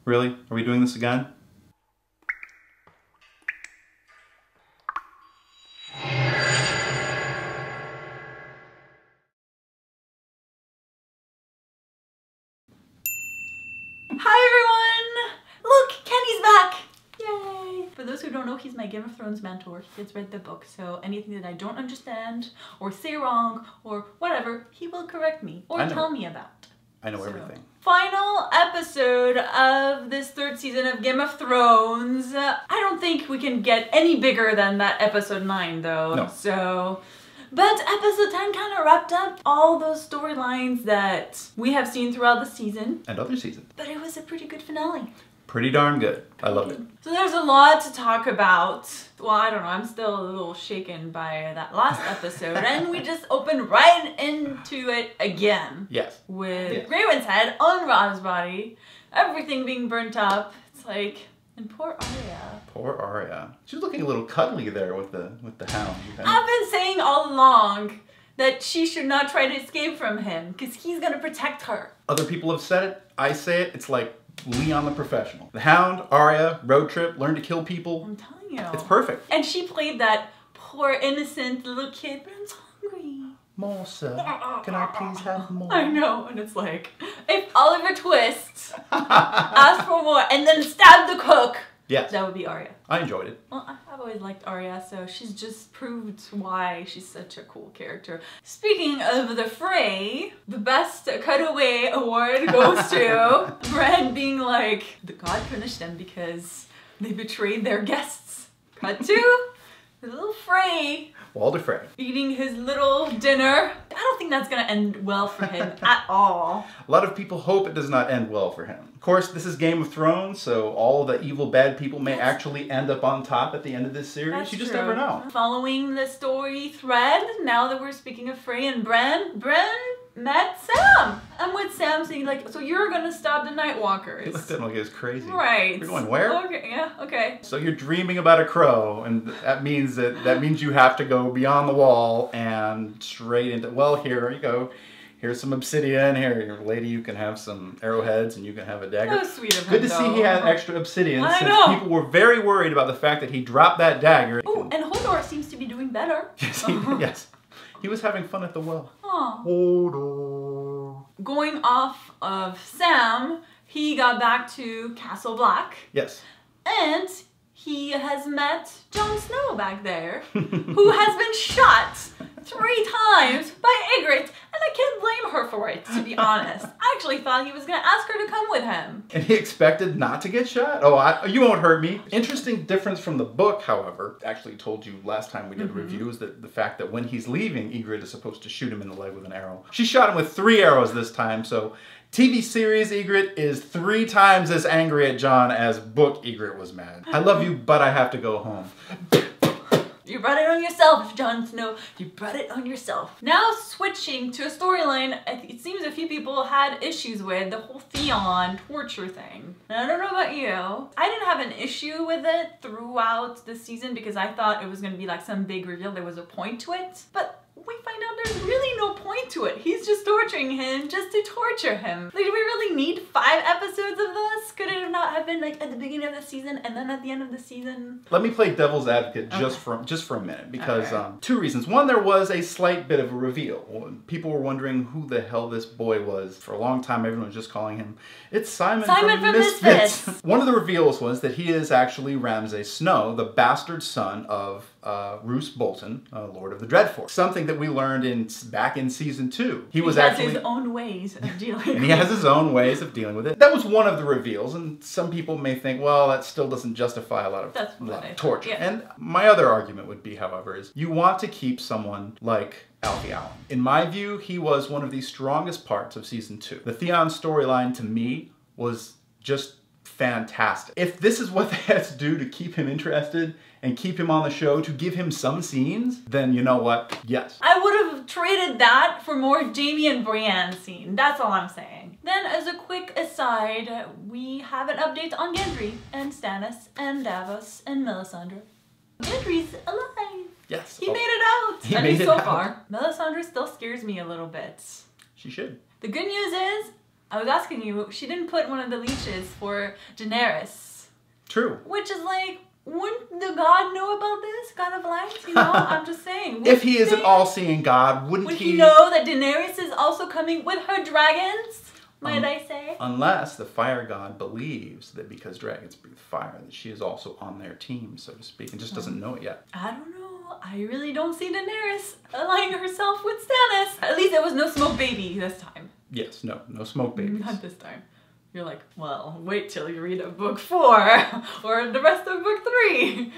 Really? Are we doing this again? Hi everyone! Look, Kenny's back! Yay! For those who don't know, he's my Game of Thrones mentor. He has read the book, so anything that I don't understand or say wrong or whatever, he will correct me or tell me about. I know everything. Final episode of this third season of Game of Thrones. I don't think we can get any bigger than that episode 9 though. No. But episode 10 kind of wrapped up all those storylines that we have seen throughout the season. And other seasons. But it was a pretty good finale. Pretty darn good. I loved it. So there's a lot to talk about. Well, I don't know, I'm still a little shaken by that last episode. And we just opened right into it again. Yes. With Grey Worm's head on Rod's body. Everything being burnt up. It's like, and poor Arya. Poor Arya. She was looking a little cuddly there with the hound. I've been saying all along that she should not try to escape from him because he's gonna protect her. Other people have said it. I say it. It's like Leon the Professional. The Hound, Arya, road trip, learn to kill people. I'm telling you. It's perfect. And she played that poor innocent little kid, but I'm so hungry. More, sir. Can I please have more? I know, and it's like, if Oliver Twist asked for more and then stabbed the cook, yes, that would be Arya. I enjoyed it. Well, I've always liked Arya, so she's just proved why she's such a cool character. Speaking of the fray, the best cutaway award goes to Bran being like, the god punished them because they betrayed their guests. Cut to the little fray. Walder Frey. Eating his little dinner. I don't think that's gonna end well for him at all. A lot of people hope it does not end well for him. Of course, this is Game of Thrones, so all the evil bad people may actually end up on top at the end of this series. That's you just true. never know. Following the story thread, now that we're speaking of Frey and Bran met Sam. I'm with Sam saying like, so you're gonna stop the Night Walkers. He looked at him like it was crazy. Right. You're going where? Okay, yeah, okay. So you're dreaming about a crow, and that means you have to go beyond the wall and straight into, well, here you go. Here's some obsidian. Here, lady, you can have some arrowheads and you can have a dagger. That was sweet of him, Good to see he had extra obsidian since people were very worried about the fact that he dropped that dagger. Oh, and Hodor seems to be doing better. Yes, yes. He was having fun at the well. Aww. Hodor. Going off of Sam, he got back to Castle Black. Yes. And he has met Jon Snow back there, who has been shot 3 times by Ygritte, and I can't blame her for it, to be honest. I actually thought he was going to ask her to come with him. And he expected not to get shot? Oh, you won't hurt me. Interesting difference from the book, however, actually told you last time we did a review, is that the fact that when he's leaving, Ygritte is supposed to shoot him in the leg with an arrow. She shot him with 3 arrows this time, so TV series Ygritte is 3 times as angry at Jon as book Ygritte was mad. I love you, but I have to go home. You brought it on yourself, Jon Snow. You brought it on yourself. Now switching to a storyline, it seems a few people had issues with the whole Theon torture thing. And I don't know about you. I didn't have an issue with it throughout the season because I thought it was going to be like some big reveal. There was a point to it. But we find out there's really no point to it. He's just torturing him just to torture him. Like, do we really need 5 episodes of this? Could it not have been like at the beginning of the season and then at the end of the season? Let me play devil's advocate just for a minute because 2 reasons. One, there was a slight bit of a reveal. People were wondering who the hell this boy was. For a long time, everyone was just calling him, it's Simon from Misfits. One of the reveals was that he is actually Ramsay Snow, the bastard son of Roose Bolton, Lord of the Dreadfort. Something that we learned back in season 2. He has his own ways of dealing with it. And he has his own ways of dealing with it. That was one of the reveals, and some people may think, well, that still doesn't justify a lot of torture. Yeah. And my other argument would be, however, is you want to keep someone like Alfie Allen. In my view, he was one of the strongest parts of season 2. The Theon storyline, to me, was just fantastic. If this is what they had to do to keep him interested and keep him on the show, to give him some scenes, then you know what? Yes. I would have traded that for more Jaime and Brienne scene. That's all I'm saying. Then, as a quick aside, we have an update on Gendry and Stannis and Davos and Melisandre. Gendry's alive. Yes. He made it out. He made it so out. far. Melisandre still scares me a little bit. She should. The good news is I was asking you, she didn't put one of the leeches for Daenerys. True. Which is like, wouldn't the god know about this? God of Light? You know, I'm just saying. If he is an all-seeing god, would he know that Daenerys is also coming with her dragons? Might I say? Unless the fire god believes that because dragons breathe fire, that she is also on their team, so to speak, and just doesn't know it yet. I don't know. I really don't see Daenerys aligning herself with Stannis. At least there was no smoke baby this time. Yes, no smoke babies. Not this time. You're like, well, wait till you read book 4 or the rest of book 3.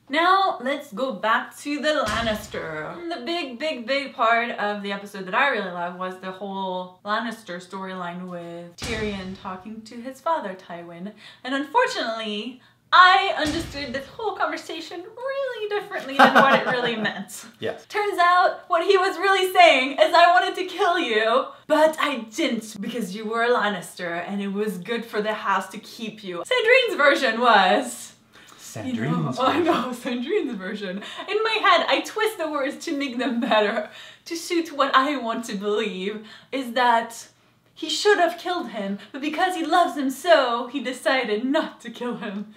Now, let's go back to the Lannister. The big part of the episode that I really loved was the whole Lannister storyline with Tyrion talking to his father, Tywin. And unfortunately, I understood this whole conversation really differently than what it really meant. Yes. Turns out what he was really saying is I wanted to kill you, but I didn't because you were a Lannister and it was good for the house to keep you. Sandrine's version was... Sandrine's version. I know, Sandrine's version. In my head, I twist the words to make them better, to suit what I want to believe, is that he should have killed him, but because he loves him so, he decided not to kill him.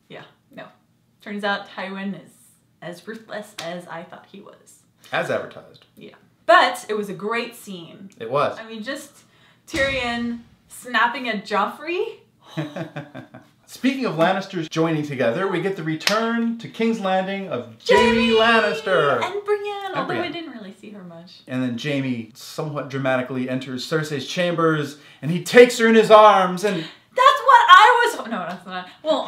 Yeah, no. Turns out Tywin is as ruthless as I thought he was. As advertised. Yeah. But it was a great scene. It was. I mean, just Tyrion snapping at Joffrey. Speaking of Lannisters joining together, we get the return to King's Landing of Jaime Lannister. And Brienne, although I didn't really see her much. And then Jaime somewhat dramatically enters Cersei's chambers and he takes her in his arms and... That's what I was... No, that's not. Well,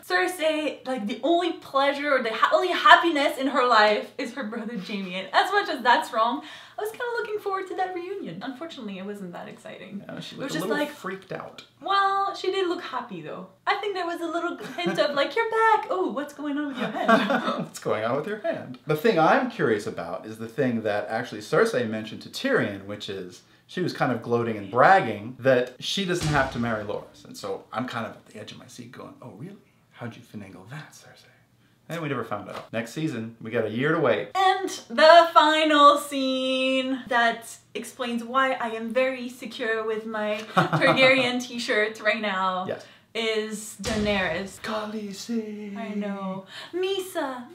Cersei, like the only pleasure or the only happiness in her life is her brother Jaime. And as much as that's wrong, I was kind of looking forward to that reunion. Unfortunately, it wasn't that exciting. Yeah, she looked a little freaked out. Well, she did look happy though. I think there was a little hint of like, you're back. Oh, what's going on with your hand? What's going on with your hand? The thing I'm curious about is the thing that actually Cersei mentioned to Tyrion, which is she was kind of gloating and bragging that she doesn't have to marry Loras. And so I'm kind of at the edge of my seat going, oh really? How'd you finagle that, Cersei? And we never found out. Next season, we got a year to wait. And the final scene that explains why I am very secure with my Targaryen t-shirt right now. Yes. Is Daenerys. Khaleesi. I know. Mhysa.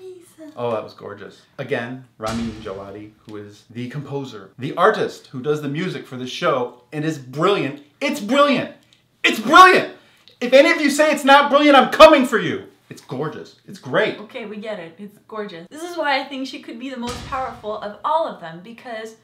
Oh, that was gorgeous. Again, Ramin Djawadi, who is the composer, the artist who does the music for the show, and is brilliant. It's brilliant. It's brilliant. If any of you say it's not brilliant, I'm coming for you. It's gorgeous. It's great. Okay, we get it. It's gorgeous. This is why I think she could be the most powerful of all of them, because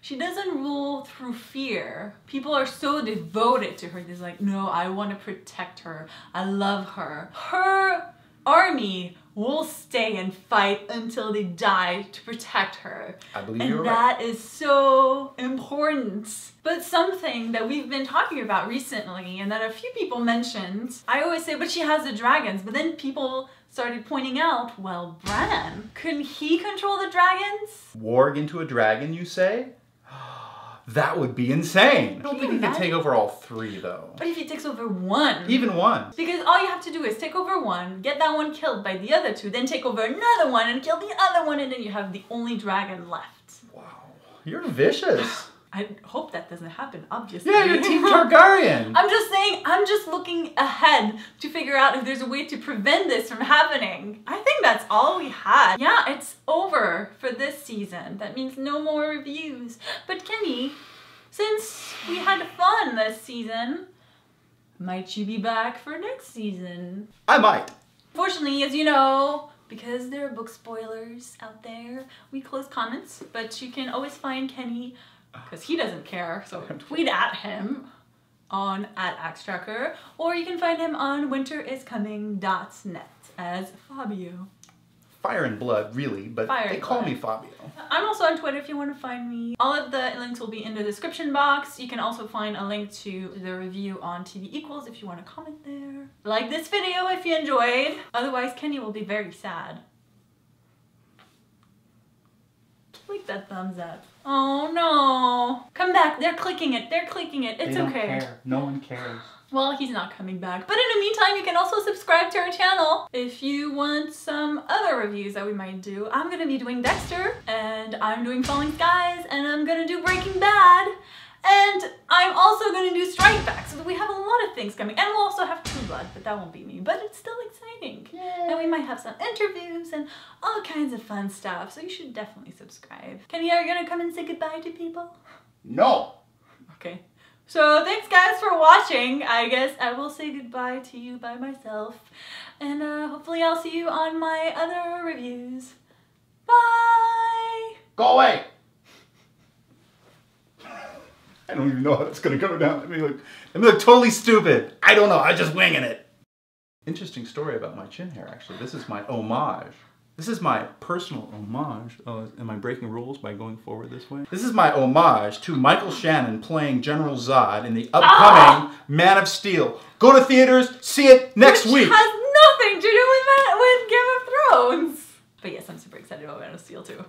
she doesn't rule through fear. People are so devoted to her. They're like, no, I want to protect her. I love her. Her army will stay and fight until they die to protect her. I believe you're right. And that is so important. But something that we've been talking about recently and that a few people mentioned, I always say, but she has the dragons. But then people started pointing out, well, Bran, couldn't he control the dragons? Warg into a dragon, you say? That would be insane. I don't think he can take over all 3, though. But if he takes over 1? Even 1. Because all you have to do is take over 1, get that one killed by the other 2, then take over another one and kill the other one, and then you have the only dragon left. Wow. You're vicious. I hope that doesn't happen, obviously. Yeah, you're Team Targaryen. I'm just saying, I'm just looking ahead to figure out if there's a way to prevent this from happening. I think that's all we had. Yeah, it's over for this season. That means no more reviews. But Kenny, since we had fun this season, might you be back for next season? I might. Fortunately, as you know, because there are book spoilers out there, we close comments, but you can always find Kenny, because he doesn't care, so tweet at him on @AxeTracker, or you can find him on winteriscoming.net as FaBio. Fire and blood, really, but they call me FaBio. I'm also on Twitter if you want to find me. All of the links will be in the description box. You can also find a link to the review on TV Equals if you want to comment there. Like this video if you enjoyed. Otherwise, Kenny will be very sad. Click that thumbs up. Oh no. Come back. They're clicking it. They're clicking it. It's they don't okay. Care. No one cares. Well, he's not coming back. But in the meantime, you can also subscribe to our channel if you want some other reviews that we might do. I'm going to be doing Dexter, and I'm doing Falling Skies, and I'm going to do Breaking Bad, and I'm also going to do Strike Back. So we have a lot of things coming. And we'll also have True Blood, but that won't be me. But it's still exciting. Yay. And we might have some interviews and all kinds of fun stuff. So you should definitely subscribe. Kenny, are you going to come and say goodbye to people? No. Okay. So thanks guys for watching. I guess I will say goodbye to you by myself. And hopefully I'll see you on my other reviews. Bye! Go away! I don't even know how it's gonna go down. Let me look totally stupid. I don't know, I'm just winging it. Interesting story about my chin hair, actually. This is my homage. This is my personal homage. Oh, am I breaking rules by going forward this way? This is my homage to Michael Shannon playing General Zod in the upcoming Man of Steel. Go to theaters, see it next week. Which has nothing to do with Game of Thrones. But yes, I'm super excited about Man of Steel too.